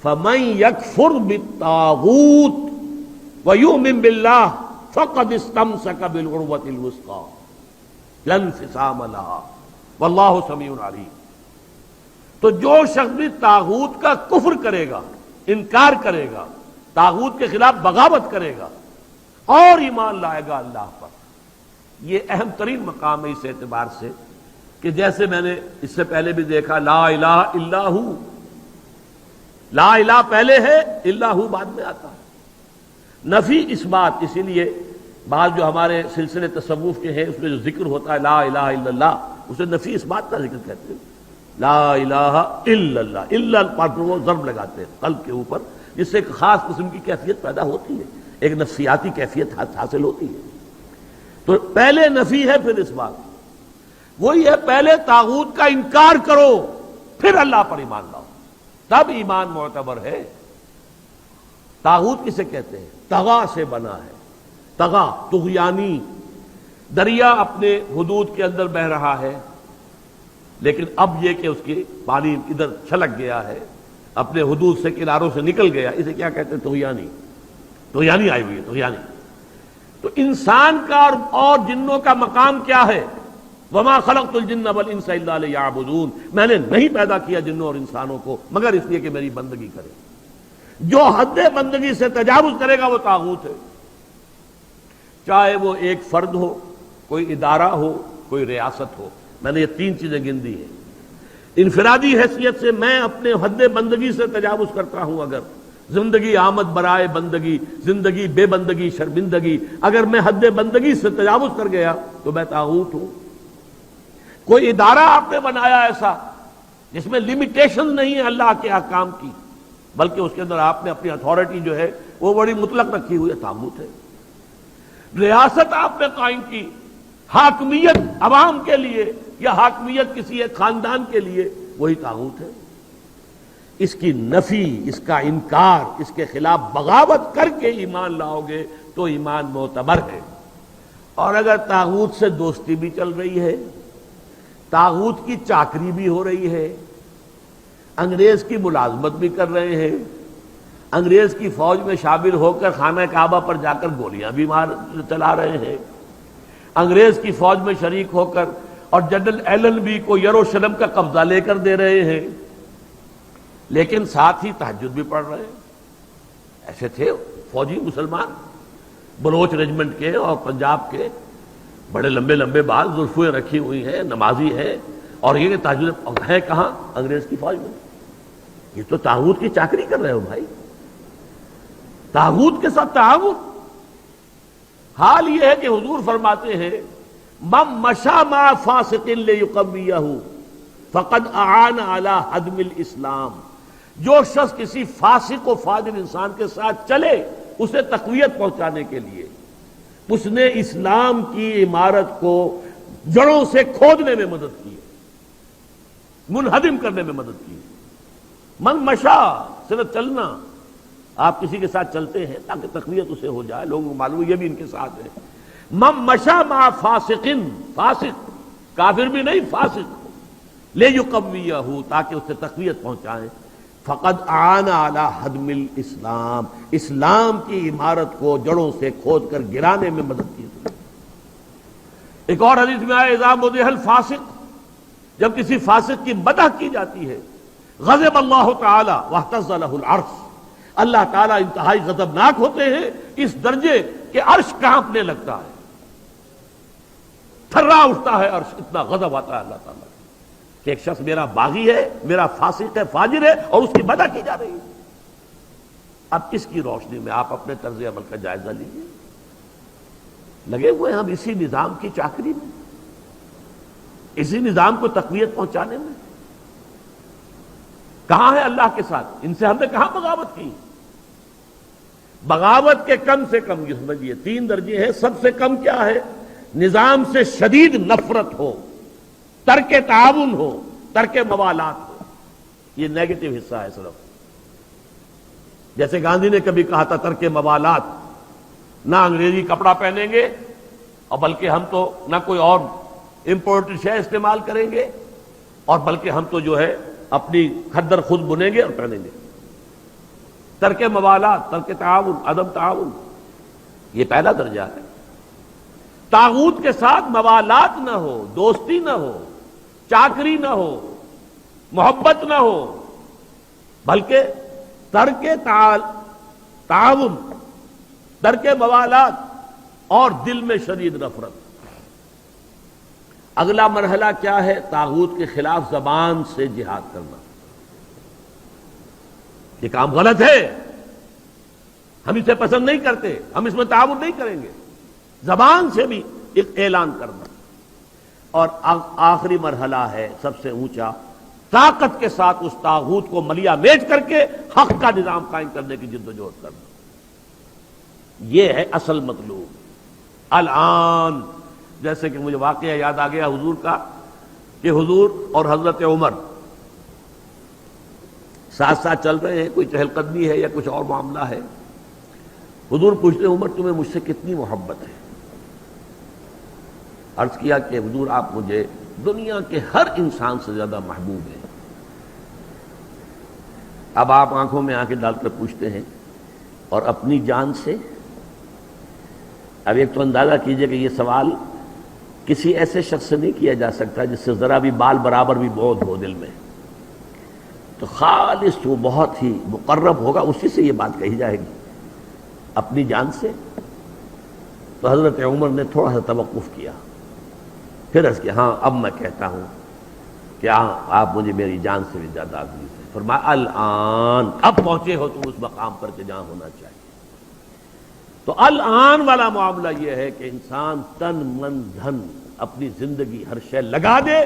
فمن یکفر بالطاغوت ویؤمن باللہ فقد استمسک بالعروۃ الوثقی لا انفصام لها واللہ سمیع علیم۔ تو جو شخص بھی طاغوت کا کفر کرے گا، انکار کرے گا، طاغوت کے خلاف بغاوت کرے گا اور ایمان لائے گا اللہ پر، یہ اہم ترین مقام ہے اس اعتبار سے کہ جیسے میں نے اس سے پہلے بھی دیکھا لا الہ الا ہو، لا الہ پہلے ہے، الا ہو بعد میں آتا ہے، نفی اس بات۔ اسی لیے بعض جو ہمارے سلسلے تصوف کے ہیں اس میں جو ذکر ہوتا ہے لا الہ الا اللہ، اسے نفی اس بات کا ذکر کہتے ہیں، لا الہ الا اللہ، الا پر وہ ضرب لگاتے ہیں قلب کے اوپر، جس سے ایک خاص قسم کی کیفیت پیدا ہوتی ہے، ایک نفسیاتی کیفیت حاصل ہوتی ہے۔ تو پہلے نفی ہے پھر اس بات، وہی ہے پہلے طاغوت کا انکار کرو پھر اللہ پر ایمان لاؤ، تب ایمان معتبر ہے۔ طاغوت کسے کہتے ہیں؟ طغا سے بنا ہے، طغا طغیانی، دریا اپنے حدود کے اندر بہہ رہا ہے لیکن اب یہ کہ اس کی پانی ادھر چھلک گیا ہے، اپنے حدود سے کناروں سے نکل گیا، اسے کیا کہتے ہیں؟ طغیانی، طغیانی آئی ہوئی ہے، طغیانی۔ تو انسان کا اور جنوں کا مقام کیا ہے؟ وما خلقت الجن والانس الا لیعبدون، میں نے نہیں پیدا کیا جنوں اور انسانوں کو مگر اس لیے کہ میری بندگی کرے۔ جو حد بندگی سے تجاوز کرے گا وہ طاغوت ہے، چاہے وہ ایک فرد ہو، کوئی ادارہ ہو، کوئی ریاست ہو۔ میں نے یہ تین چیزیں گن دی ہیں۔ انفرادی حیثیت سے میں اپنے حد بندگی سے تجاوز کرتا ہوں، اگر زندگی آمد برائے بندگی، زندگی بے بندگی شرمندگی، اگر میں حد بندگی سے تجاوز کر گیا تو میں طاغوت ہوں۔ کوئی ادارہ آپ نے بنایا ایسا جس میں لمیٹیشن نہیں ہے اللہ کے احکام کی، بلکہ اس کے اندر آپ نے اپنی اتھارٹی جو ہے وہ بڑی مطلق رکھی ہوئی ہے، طاغوت ہے۔ ریاست آپ نے قائم کی، حاکمیت عوام کے لیے یا حاکمیت کسی ایک خاندان کے لیے، وہی طاغوت ہے۔ اس کی نفی، اس کا انکار، اس کے خلاف بغاوت کر کے ایمان لاؤ گے تو ایمان معتبر ہے۔ اور اگر طاغوت سے دوستی بھی چل رہی ہے، طاغوت کی چاکری بھی ہو رہی ہے، انگریز کی ملازمت بھی کر رہے ہیں، انگریز کی فوج میں شامل ہو کر خانہ کعبہ پر جا کر گولیاں بھی چلا رہے ہیں، انگریز کی فوج میں شریک ہو کر اور جنرل ایلن بی کو یروشلم کا قبضہ لے کر دے رہے ہیں، لیکن ساتھ ہی تہجد بھی پڑھ رہے ہیں۔ ایسے تھے فوجی مسلمان بلوچ ریجمنٹ کے اور پنجاب کے، بڑے لمبے لمبے بال، زلفیں رکھی ہوئی ہیں، نمازی ہیں، اور یہ کہ تہجد ہے کہاں؟ انگریز کی فوج میں۔ یہ تو طاغوت کی چاکری کر رہے ہو بھائی، طاغوت کے ساتھ تعاون۔ حال یہ ہے کہ حضور فرماتے ہیں من مشى مع فاسق ليقويه فقد اعان على هدم الاسلام، جو شخص کسی فاسق و فاجر انسان کے ساتھ چلے اسے تقویت پہنچانے کے لیے، اس نے اسلام کی عمارت کو جڑوں سے کھودنے میں مدد کی، منہدم کرنے میں مدد کی۔ من مشا صرف چلنا، آپ کسی کے ساتھ چلتے ہیں تاکہ تقویت اسے ہو جائے، لوگوں کو معلوم یہ بھی ان کے ساتھ ہے۔ من مشا مع فاسق، فاسق کافر بھی نہیں، فاسق، لیقویہ، تاکہ اسے تقویت پہنچائیں۔ فقد اعان علی ہدم الاسلام، اسلام کی عمارت کو جڑوں سے کھود کر گرانے میں مدد کی۔ ایک اور حدیث میں آیا اذا مدح الفاسق، جب کسی فاسق کی مدح کی جاتی ہے، غضب اللہ تعالی واہتز لہ العرش، اللہ تعالیٰ انتہائی غضبناک ہوتے ہیں اس درجے کہ عرش کانپنے لگتا ہے، تھرا اٹھتا ہے عرش، اتنا غضب آتا ہے اللہ تعالیٰ کہ ایک شخص میرا باغی ہے، میرا فاسق ہے، فاجر ہے، اور اس کی مدح کی جا رہی ہے۔ اب اس کی روشنی میں آپ اپنے طرز عمل کا جائزہ لیجیے۔ لگے ہوئے ہم اسی نظام کی چاکری میں، اسی نظام کو تقویت پہنچانے میں۔ کہاں ہے اللہ کے ساتھ؟ ان سے ہم نے کہاں بغاوت کی؟ بغاوت کے کم سے کم یہ سمجھیے تین درجے ہیں۔ سب سے کم کیا ہے؟ نظام سے شدید نفرت ہو، ترک تعاون ہو، ترک موالات ہو، یہ نیگیٹو حصہ ہے صرف۔ جیسے گاندھی نے کبھی کہا تھا ترک موالات، نہ انگریزی کپڑا پہنیں گے اور بلکہ ہم تو نہ کوئی اور امپورٹڈ شے استعمال کریں گے، اور بلکہ ہم تو جو ہے اپنی کھدر خود بنیں گے اور پہنیں گے۔ ترک موالات، ترک تعاون، عدم تعاون، یہ پہلا درجہ ہے۔ طاغوت کے ساتھ موالات نہ ہو، دوستی نہ ہو، چاکری نہ ہو، محبت نہ ہو، بلکہ ترک تعاون، ترک موالات اور دل میں شدید نفرت۔ اگلا مرحلہ کیا ہے؟ طاغوت کے خلاف زبان سے جہاد کرنا۔ یہ کام غلط ہے، ہم اسے پسند نہیں کرتے، ہم اس میں تعاون نہیں کریں گے، زبان سے بھی ایک اعلان کرنا۔ اور آخری مرحلہ ہے سب سے اونچا، طاقت کے ساتھ اس طاغوت کو ملیا میٹ کر کے حق کا نظام قائم کرنے کی جد و جہد کرنا۔ یہ ہے اصل مطلوب۔ الآن جیسے کہ مجھے واقعہ یاد آ گیا حضور کا، کہ حضور اور حضرت عمر ساتھ ساتھ چل رہے ہیں، کوئی چہل قدمی ہے یا کچھ اور معاملہ ہے۔ حضور پوچھتے عمر تمہیں مجھ سے کتنی محبت ہے؟ عرض کیا کہ حضور آپ مجھے دنیا کے ہر انسان سے زیادہ محبوب ہیں۔ اب آپ آنکھوں میں آنکھیں ڈال کر پوچھتے ہیں اور اپنی جان سے؟ اب ایک تو اندازہ کیجئے کہ یہ سوال کسی ایسے شخص سے نہیں کیا جا سکتا جس سے ذرا بھی بال برابر بھی بودھ ہو دل میں، تو خالص وہ بہت ہی مقرب ہوگا، اسی سے یہ بات کہی جائے گی۔ اپنی جان سے؟ تو حضرت عمر نے تھوڑا سا توقف کیا، پھر عرض کیا ہاں اب میں کہتا ہوں کہ ہاں آپ مجھے میری جان سے بھی زیادہ عزیز ہیں۔ فرمایا الآن، اب پہنچے ہو تم اس مقام پر کہ جہاں ہونا چاہیے۔ تو الآن والا معاملہ یہ ہے کہ انسان تن من دھن اپنی زندگی ہر شے لگا دے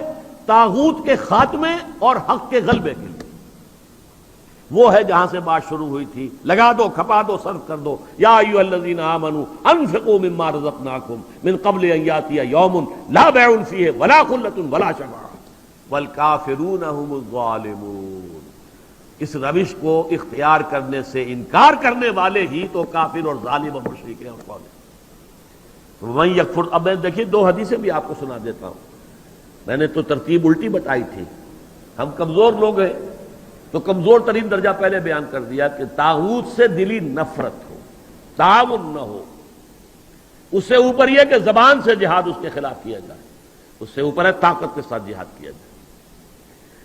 طاغوت کے خاتمے اور حق کے غلبے کے لیے۔ وہ ہے جہاں سے بات شروع ہوئی تھی، لگا دو، کھپا دو، صرف کر دو۔ یا ایھا الذین آمنوا انفقوا مما رزقناکم من قبل ان یاتی یوم لا بیع فیہ ولا خلۃ ولا شفاعۃ والکافرون هم الظالمون۔ اس روش کو اختیار کرنے سے انکار کرنے والے ہی تو کافر اور ظالم اور مشرک ہیں۔ اور وَمَن یکفر، اب میں دیکھیے دو حدیثیں بھی آپ کو سنا دیتا ہوں۔ میں نے تو ترتیب الٹی بتائی تھی، ہم کمزور لوگ ہیں تو کمزور ترین درجہ پہلے بیان کر دیا کہ طاغوت سے دلی نفرت ہو، تعاون نہ ہو۔ اس سے اوپر یہ کہ زبان سے جہاد اس کے خلاف کیا جائے، اس سے اوپر ہے طاقت کے ساتھ جہاد کیا جائے۔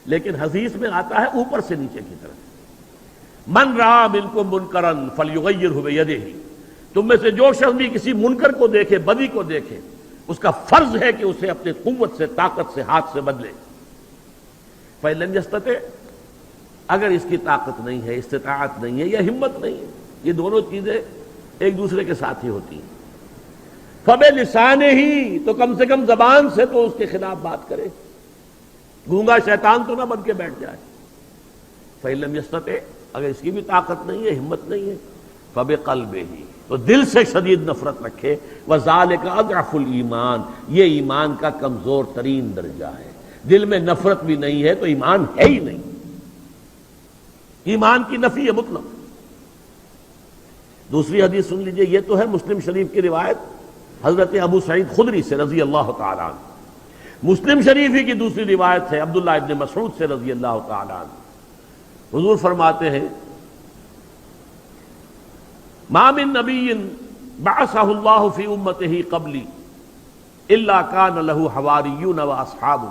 لیکن حدیث میں آتا ہے اوپر سے نیچے کی طرف، من رأى منکم منکرا فلیغیرہ بیدہ، تم میں سے جو شخص بھی کسی منکر کو دیکھے، بدی کو دیکھے، اس کا فرض ہے کہ اسے اپنی قوت سے، طاقت سے، ہاتھ سے بدلے۔ فإن لم یستطع، اگر اس کی طاقت نہیں ہے، استطاعت نہیں ہے یا ہمت نہیں ہے، یہ دونوں چیزیں ایک دوسرے کے ساتھ ہی ہوتی ہیں، فبلسانہ، تو کم سے کم زبان سے تو اس کے خلاف بات کرے، گونگا شیطان تو نہ بن کے بیٹھ جائے۔ فإن لم یستطع، اگر اس کی بھی طاقت نہیں ہے، ہمت نہیں ہے، فبقلبہ، تو دل سے شدید نفرت رکھے، وذالک اضعف الایمان، یہ ایمان کا کمزور ترین درجہ ہے۔ دل میں نفرت بھی نہیں ہے تو ایمان ہے ہی نہیں، ایمان کی نفی ہے مطلق۔ دوسری حدیث سن لیجئے، یہ تو ہے مسلم شریف کی روایت حضرت ابو سعید خدری سے رضی اللہ تعالی عنہ۔ مسلم شریف ہی کی دوسری روایت ہے عبداللہ ابن مسعود سے رضی اللہ تعالی عنہ۔ حضور فرماتے ہیں ما من نبی بعثہ اللہ فی امتہ قبلی الا کان لہ حواریون و اصحاب۔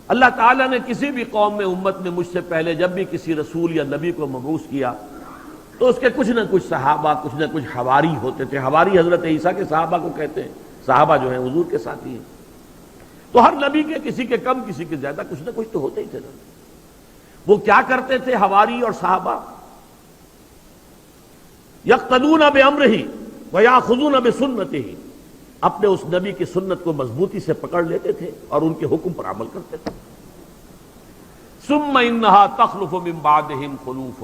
اللہ تعالیٰ نے کسی بھی قوم میں، امت میں، مجھ سے پہلے جب بھی کسی رسول یا نبی کو مبعوث کیا تو اس کے کچھ نہ کچھ صحابہ، کچھ نہ کچھ حواری ہوتے تھے۔ حواری حضرت عیسیٰ کے صحابہ کو کہتے ہیں، صحابہ جو ہیں حضور کے ساتھی ہیں۔ تو ہر نبی کے کسی کے کم کسی کے زیادہ کچھ نہ کچھ تو ہوتے ہی تھے نا۔ وہ کیا کرتے تھے حواری اور صحابہ؟ یقتدون بامرہ ویاخذون بسنتہ، اپنے اس نبی کی سنت کو مضبوطی سے پکڑ لیتے تھے اور ان کے حکم پر عمل کرتے تھے۔ ثم انہا تخلف من بعدہم خلوف،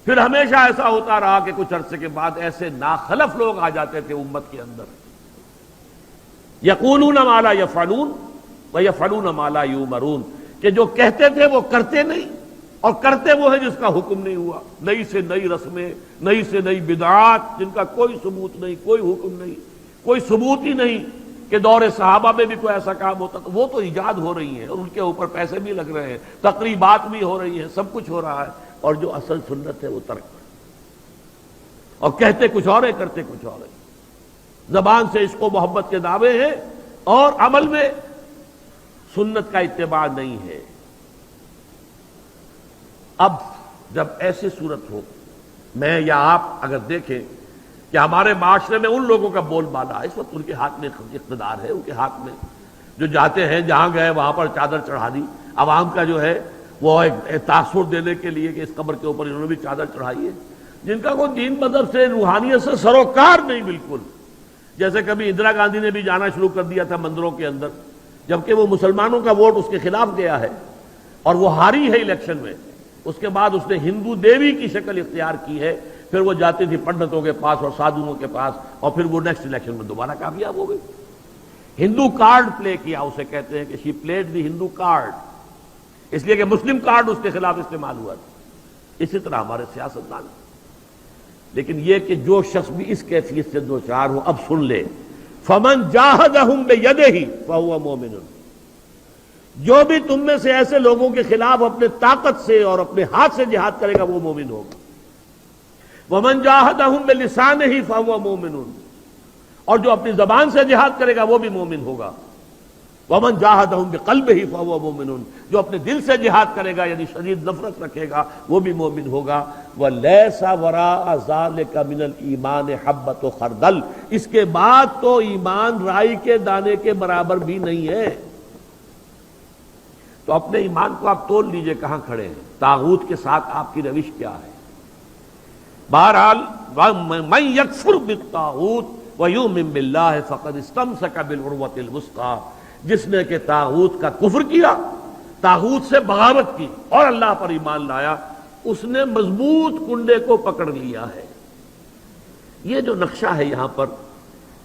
پھر ہمیشہ ایسا ہوتا رہا کہ کچھ عرصے کے بعد ایسے ناخلف لوگ آ جاتے تھے امت کے اندر، یقولون ما لا یفعلون ویفعلون ما لا یؤمرون، کہ جو کہتے تھے وہ کرتے نہیں اور کرتے وہ ہیں جس کا حکم نہیں ہوا۔ نئی سے نئی رسمیں، نئی سے نئی بدعات جن کا کوئی ثبوت نہیں، کوئی حکم نہیں، کوئی ثبوت ہی نہیں کہ دور صحابہ میں بھی کوئی ایسا کام ہوتا تھا، وہ تو ایجاد ہو رہی ہیں اور ان کے اوپر پیسے بھی لگ رہے ہیں، تقریبات بھی ہو رہی ہیں، سب کچھ ہو رہا ہے، اور جو اصل سنت ہے وہ ترک کر، اور کہتے کچھ اور ہے کرتے کچھ اور ہے۔ زبان سے عشق و محبت کے دعوے ہیں اور عمل میں سنت کا اتباع نہیں ہے۔ اب جب ایسی صورت ہو، میں یا آپ اگر دیکھیں کہ ہمارے معاشرے میں ان لوگوں کا بول بالا اس وقت ان کے ہاتھ میں اقتدار ہے، ان کے ہاتھ میں جو جاتے ہیں جہاں گئے وہاں پر چادر چڑھا دی، عوام کا جو ہے وہ ایک تاثر دینے کے لیے کہ اس قبر کے اوپر انہوں نے بھی چادر چڑھائی ہے، جن کا کوئی دین مذہب سے روحانیت سے سروکار نہیں بالکل۔ جیسے کبھی اندرا گاندھی نے بھی جانا شروع کر دیا تھا مندروں کے اندر، جبکہ وہ مسلمانوں کا ووٹ اس کے خلاف گیا ہے اور وہ ہاری ہے الیکشن میں۔ اس کے بعد اس نے ہندو دیوی کی شکل اختیار کی ہے، پھر وہ جاتی تھی پنڈتوں کے پاس اور سادھوؤں کے پاس، اور پھر وہ نیکسٹ الیکشن میں دوبارہ کامیاب ہو گئی۔ ہندو کارڈ پلے کیا، اسے کہتے ہیں کہ شی پلیڈ دی ہندو کارڈ، اس لیے کہ مسلم کارڈ اس کے خلاف استعمال ہوا تھا۔ اسی طرح ہمارے سیاستدان، لیکن یہ کہ جو شخص بھی اس کیفیت سے دو چار ہو، اب سن لے، فمن جاہدہم بیدہ فہو مومن، جو بھی تم میں سے ایسے لوگوں کے خلاف اپنے طاقت سے اور اپنے ہاتھ سے جہاد کرے گا وہ مومن ہوگا۔ ومن جاہدہم بلسانہ فہو مومن، اور جو اپنی زبان سے جہاد کرے گا وہ بھی مومن ہوگا۔ ومن جاہدہم بقلبہ فہو مومن، جو اپنے دل سے جہاد کرے گا یعنی شدید نفرت رکھے گا وہ بھی مومن ہوگا۔ ولیس وراء ذلک من الایمان حبۃ خردل، اس کے بعد تو ایمان رائی کے دانے کے برابر بھی نہیں ہے۔ تو اپنے ایمان کو آپ تول لیجئے کہاں کھڑے ہیں، طاغوت کے ساتھ آپ کی روش کیا ہے۔ بہرحال من یکفر بالطاغوت ویؤمن باللہ فقد استمسک بالعروۃ الوثقی، جس نے کہ طاغوت کا کفر کیا، طاغوت سے بغاوت کی اور اللہ پر ایمان لایا، اس نے مضبوط کنڈے کو پکڑ لیا ہے۔ یہ جو نقشہ ہے یہاں پر،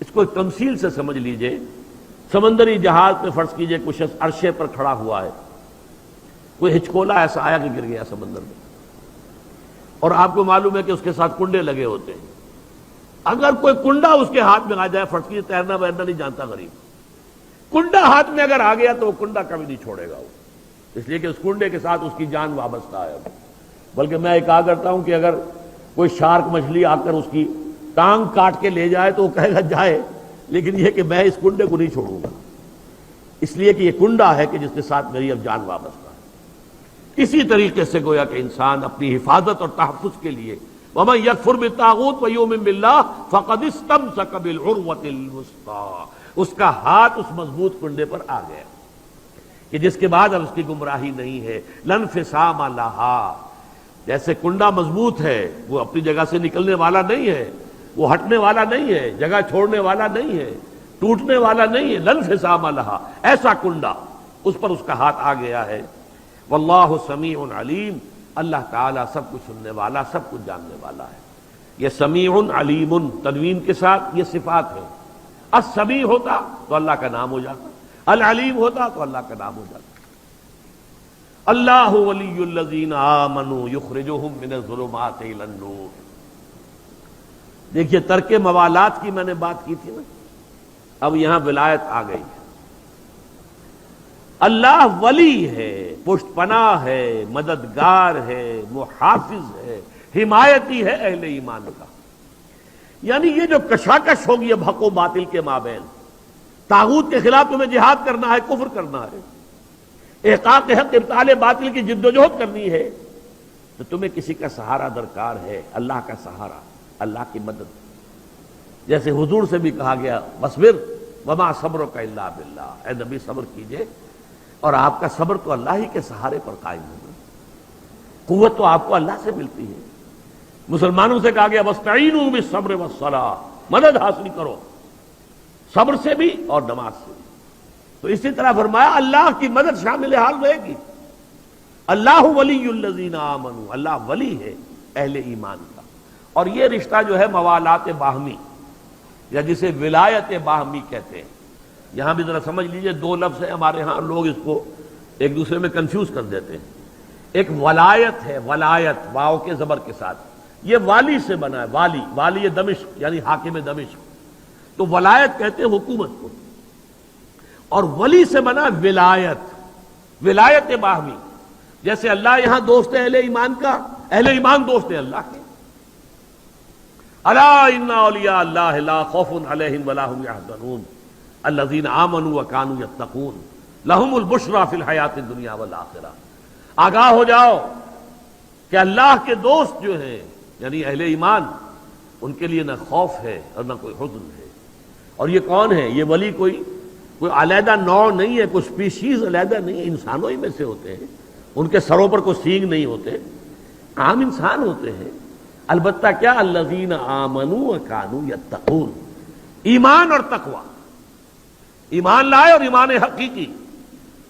اس کو ایک تمثیل سے سمجھ لیجئے۔ سمندری جہاز میں فرض کیجئے کچھ شخص عرشے پر کھڑا ہوا ہے، کوئی ہچکولا ایسا آیا کہ گر گیا سمندر میں، اور آپ کو معلوم ہے کہ اس کے ساتھ کنڈے لگے ہوتے ہیں۔ اگر کوئی کنڈا اس کے ہاتھ میں آ جائے، فرض کیجئے تیرنا ویرنا نہیں جانتا غریب، کنڈا ہاتھ میں اگر آ گیا تو وہ کنڈا کبھی نہیں چھوڑے گا وہ، اس لیے کہ اس کنڈے کے ساتھ اس کی جان وابستہ ہے۔ بلکہ میں یہ کہا کرتا ہوں کہ اگر کوئی شارک مچھلی آ کر اس کی ٹانگ کاٹ کے لے جائے تو وہ کہے گا جائے، لیکن یہ کہ میں اس کنڈے کو نہیں چھوڑوں گا، اس لیے کہ یہ کنڈا ہے کہ جس کے ساتھ میری اب جان وابستہ ہے۔ اسی طریقے سے گویا کہ انسان اپنی حفاظت اور تحفظ کے لیے وَمَن يَكْفُرْ بِالطَّاغُوتِ وَيُؤْمِن بِاللَّهِ فَقَدِ اسْتَمْسَكَ بِالْعُرْوَةِ الْوُثْقَىٰ، اس کا ہاتھ اس مضبوط کنڈے پر آ گیا کہ جس کے بعد اب اس کی گمراہی نہیں ہے۔ لَا انفصام لَهَا، جیسے کنڈا مضبوط ہے، وہ اپنی جگہ سے نکلنے والا نہیں ہے، وہ ہٹنے والا نہیں ہے، جگہ چھوڑنے والا نہیں ہے، ٹوٹنے والا نہیں ہے۔ لَا انفصام لَهَا، ایسا کنڈا اس پر اس کا ہاتھ آ گیا ہے۔ واللہ سمیع علیم، اللہ تعالیٰ سب کچھ سننے والا، سب کچھ جاننے والا ہے۔ یہ سمیع علیم تنوین کے ساتھ یہ صفات ہے۔ السمیع ہوتا تو اللہ کا نام ہو جاتا، العلیم ہوتا تو اللہ کا نام ہو جاتا۔ اللہ ولی الذین آمنوا یخرجہم من الظلمات الی النور۔ دیکھیے ترک موالات کی میں نے بات کی تھی نا، اب یہاں ولایت آ گئی ہے۔ اللہ ولی ہے، پشت پناہ ہے، مددگار ہے، محافظ ہے، حمایتی ہے اہل ایمان کا۔ یعنی یہ جو کشاکش ہوگی اب حق و باطل کے مابین، طاغوت کے خلاف تمہیں جہاد کرنا ہے، کفر کرنا ہے، احقاق حق ابطال باطل کی جدوجہد کرنی ہے، تو تمہیں کسی کا سہارا درکار ہے، اللہ کا سہارا، اللہ کی مدد۔ جیسے حضور سے بھی کہا گیا وَاصْبِرْ وَمَا صَبْرُكَ إِلَّا بِاللَّهِ، اے نبی صبر کیجئے اور آپ کا صبر تو اللہ ہی کے سہارے پر قائم ہوگا، قوت تو آپ کو اللہ سے ملتی ہے۔ مسلمانوں سے کہا گیا وَاسْتَعِينُوا بِالصَّبْرِ وَالصَّلَاةِ، مدد حاصل کرو صبر سے بھی اور نماز سے بھی۔ تو اسی طرح فرمایا اللہ کی مدد شامل حال رہے گی۔ اللہ ولی الذین آمنوا، اللہ ولی ہے اہل ایمان کا۔ اور یہ رشتہ جو ہے موالات باہمی یا جسے ولایت باہمی کہتے ہیں، یہاں بھی ذرا سمجھ لیجئے، دو لفظ ہیں ہمارے ہاں، لوگ اس کو ایک دوسرے میں کنفیوز کر دیتے ہیں۔ ایک ولایت ہے، ولایت واو کے زبر کے ساتھ، یہ والی سے بنا ہے، والی، والی دمشق یعنی حاکم دمشق، تو ولایت کہتے ہیں حکومت کو، اور ولی سے بنا ولایت، ولایت باہمی۔ جیسے اللہ یہاں دوست ہے اہل ایمان کا، اہل ایمان دوست ہیں اللہ کے. الا ان اولیاء اللہ لا خوف علیہم ولا هم يحزنون الذین آمنوا وكانوا يتقون لهم البشرى فی الحیات الدنیا والآخرہ. آگاہ ہو جاؤ کہ اللہ کے دوست جو ہیں یعنی اہل ایمان، ان کے لیے نہ خوف ہے اور نہ کوئی حزن ہے. اور یہ کون ہے؟ یہ ولی کوئی علیحدہ نوع نہیں ہے، کوئی سپیشیز علیحدہ نہیں ہے، انسانوں ہی میں سے ہوتے ہیں. ان کے سروں پر کوئی سینگ نہیں ہوتے، عام انسان ہوتے ہیں. البتہ کیا؟ الذین آمنوا وکانوا یتقون. ایمان اور تقوی، ایمان لائے اور ایمان حقیقی،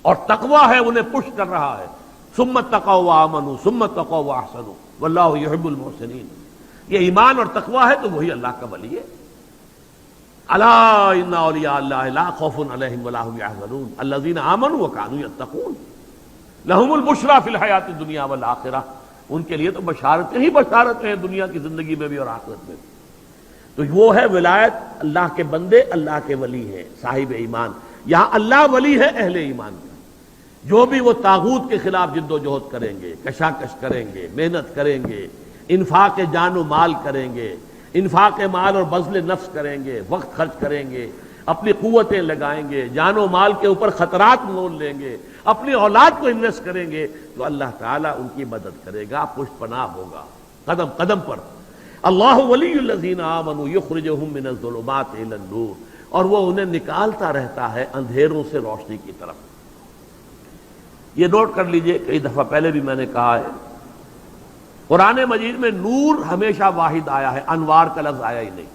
اور تقوی ہے انہیں پش کر رہا ہے. ثم اتقوا وآمنوا ثم اتقوا واحسنوا واللہ یحب المحسنین. یہ ایمان اور تقوی ہے تو وہی اللہ کا ولی ہے. الا ان اولیاء اللہ لا خوف علیہم ولا هم يحزنون الذین آمنوا وكانوا يتقون لهم البشرى فی الحیات الدنیا والآخرہ. ان کے لیے تو بشارتیں ہی بشارتیں ہیں دنیا کی زندگی میں بھی اور آخرت میں بھی. تو وہ ہے ولایت، اللہ کے بندے اللہ کے ولی ہیں صاحب ایمان. یہاں اللہ ولی ہے اہل ایمان کا. جو بھی وہ طاغوت کے خلاف جد و جہد کریں گے، کشاکش کریں گے، محنت کریں گے، انفاق جان و مال کریں گے، انفاق مال اور بذل نفس کریں گے، وقت خرچ کریں گے، اپنی قوتیں لگائیں گے، جان و مال کے اوپر خطرات مول لیں گے، اپنی اولاد کو انویسٹ کریں گے، تو اللہ تعالیٰ ان کی مدد کرے گا، پشت پناہ ہوگا قدم قدم پر. اللہ ولی الذین آمنوا یخرجہم من الظلمات الی النور. اور وہ انہیں نکالتا رہتا ہے اندھیروں سے روشنی کی طرف. یہ نوٹ کر لیجئے، کئی دفعہ پہلے بھی میں نے کہا ہے، قرآن مجید میں نور ہمیشہ واحد آیا ہے، انوار کا لفظ آیا ہی نہیں.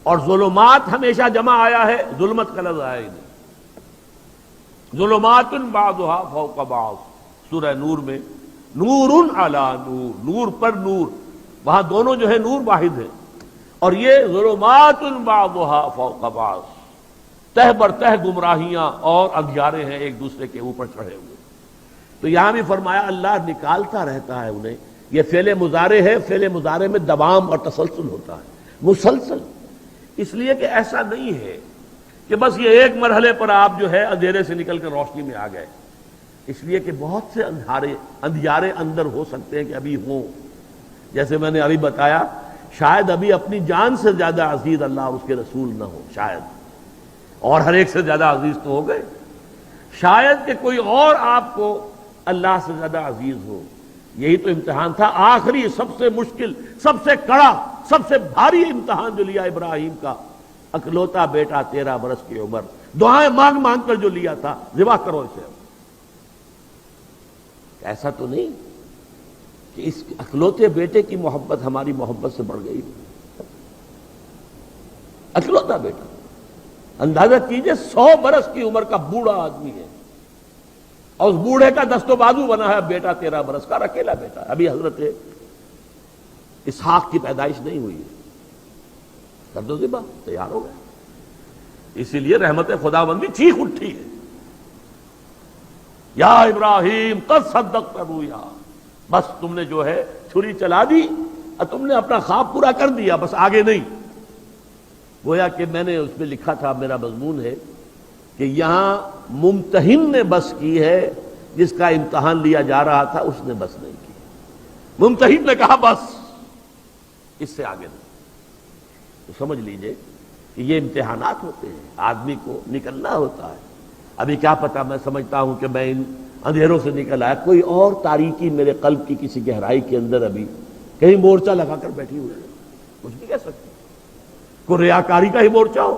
اور ظلمات ہمیشہ جمع آیا ہے، ظلمت کا لفظ آیا ہی نہیں. ظلمات بعضها فوق بعض سورہ نور میں نور علی نور، نور پر نور، وہاں دونوں جو ہے نور واحد ہے. اور یہ ظلمات بعضها فوق بعض، تہ بر تہ گمراہیاں اور اندھیارے ہیں ایک دوسرے کے اوپر چڑھے ہوئے. تو یہاں بھی فرمایا اللہ نکالتا رہتا ہے انہیں. یہ فعل مضارع ہے، فعل مضارع میں دوام اور تسلسل ہوتا ہے، مسلسل. اس لیے کہ ایسا نہیں ہے کہ بس یہ ایک مرحلے پر آپ جو ہے اندھیرے سے نکل کر روشنی میں آ گئے. اس لیے کہ بہت سے اندھیارے اندر ہو سکتے ہیں کہ ابھی ہوں. جیسے میں نے ابھی بتایا، شاید ابھی اپنی جان سے زیادہ عزیز اللہ اور اس کے رسول نہ ہو، شاید، اور ہر ایک سے زیادہ عزیز تو ہو گئے. شاید کہ کوئی اور آپ کو اللہ سے زیادہ عزیز ہو. یہی تو امتحان تھا آخری، سب سے مشکل، سب سے کڑا، سب سے بھاری امتحان جو لیا ابراہیم کا. اکلوتا بیٹا 13 برس کی عمر، دعائیں مانگ مانگ کر جو لیا تھا، ذبح کرو اسے. ایسا تو نہیں کہ اس اکلوتے بیٹے کی محبت ہماری محبت سے بڑھ گئی. اکلوتا بیٹا، اندازہ کیجئے 100 برس کی عمر کا بوڑھا آدمی ہے، اور اس بوڑھے کا دست و بازو بنا ہے بیٹا 13 برس کا، اکیلا بیٹا. ابھی حضرت اسحاق کی پیدائش نہیں ہوئی ہے، کر دو ذبح، تیار ہو گئے. اسی لیے رحمت خداوندی چیخ اٹھی ہے، یا ابراہیم قد صدقت رؤیا. بس تم نے جو ہے چھری چلا دی اور تم نے اپنا خواب پورا کر دیا، بس آگے نہیں. گویا کہ میں نے اس میں لکھا تھا، میرا مضمون ہے کہ یہاں ممتحن نے بس کی ہے، جس کا امتحان لیا جا رہا تھا اس نے بس نہیں کی. ممتحن نے کہا بس، اس سے آگے نہیں. تو سمجھ لیجئے کہ یہ امتحانات ہوتے ہیں، آدمی کو نکلنا ہوتا ہے. ابھی کیا پتا، میں سمجھتا ہوں کہ میں ان اندھیروں سے نکل آیا، کوئی اور تاریکی میرے قلب کی کسی گہرائی کے اندر ابھی کہیں مورچہ لگا کر بیٹھی ہوئی ہے، کچھ نہیں کہہ سکتے. کوئی ریاکاری کا ہی مورچہ ہو،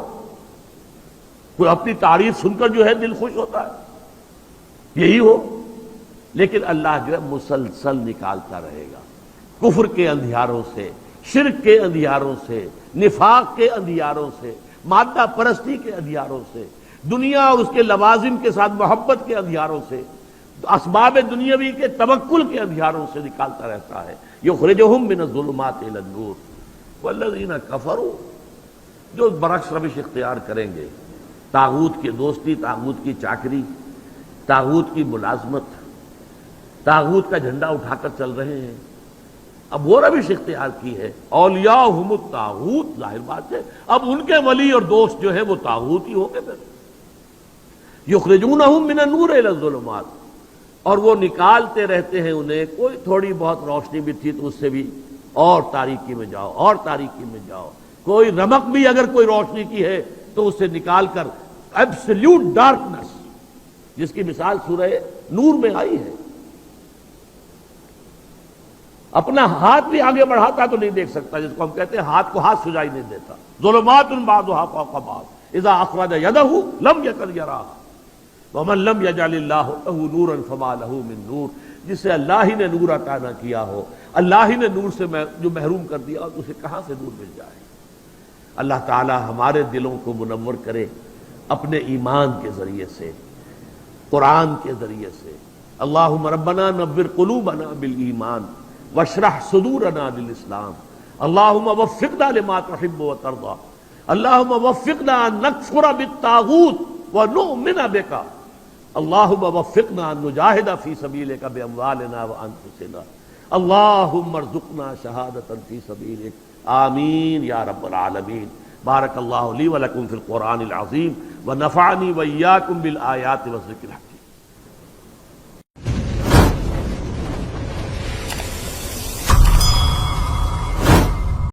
کوئی اپنی تعریف سن کر جو ہے دل خوش ہوتا ہے، یہی ہو. لیکن اللہ جو ہے مسلسل نکالتا رہے گا، کفر کے اندھیاروں سے، شرک کے اندھیاروں سے، نفاق کے اندھیاروں سے، مادہ پرستی کے اندھیاروں سے، دنیا اور اس کے لوازم کے ساتھ محبت کے اندھیاروں سے، اسباب دنیاوی کے توکل کے اندھیاروں سے نکالتا رہتا ہے. یخرجہم من الظلمات الی النور والذین کفروا، جو برعکس روش اختیار کریں گے، طاغوت کی دوستی، طاغوت کی چاکری، طاغوت کی ملازمت، طاغوت کا جھنڈا اٹھا کر چل رہے ہیں، اب وہ روش اختیار کی ہے. اولیاءہم الطاغوت، ظاہر بات ہے اب ان کے ولی اور دوست جو ہے وہ طاغوت ہی ہوں گے. پھر یخرجونہم من النور الی الظلمات، اور وہ نکالتے رہتے ہیں انہیں، کوئی تھوڑی بہت روشنی بھی تھی تو اس سے بھی اور تاریکی میں جاؤ، اور تاریکی میں جاؤ، کوئی رمق بھی اگر کوئی روشنی کی ہے تو اسے نکال کر ایبسلیوٹ ڈارکنس، جس کی مثال سورہ نور میں آئی ہے۔ اپنا ہاتھ بھی آگے بڑھاتا تو نہیں دیکھ سکتا، جس کو ہم کہتے ہیں ہاتھ کو ہاتھ سجائی نہیں دیتا۔ ظلمات بعضها فوق بعض اذا اخرج يده لم يكن يراها ومن لم يجعل الله له نورا فما له من نور، جسے اللہ ہی نے نور عطا نہ کیا ہو، اللہ ہی نے نور سے جو محروم کر دیا، اسے کہاں سے نور مل جائے۔ اللہ تعالی ہمارے دلوں کو منور کرے اپنے ایمان کے ذریعے سے، قرآن کے ذریعے سے۔ اللہم ربنا نور قلوبنا بالایمان واشرح صدورنا للاسلام، اللہم وفقنا لما تحب وترضى، اللہم وفقنا ان نکفر بالطاغوت ونؤمن بک، اللہم وفقنا ان نجاہد فی سبیلک باموالنا وانفسنا، اللہم ارزقنا شہادۃ فی سبیلک، آمین یا رب العالمین۔ بارک اللہ لی ولکم فی القرآن العظیم ونفعنی وإیاکم بالآیات والذکر الحکیم۔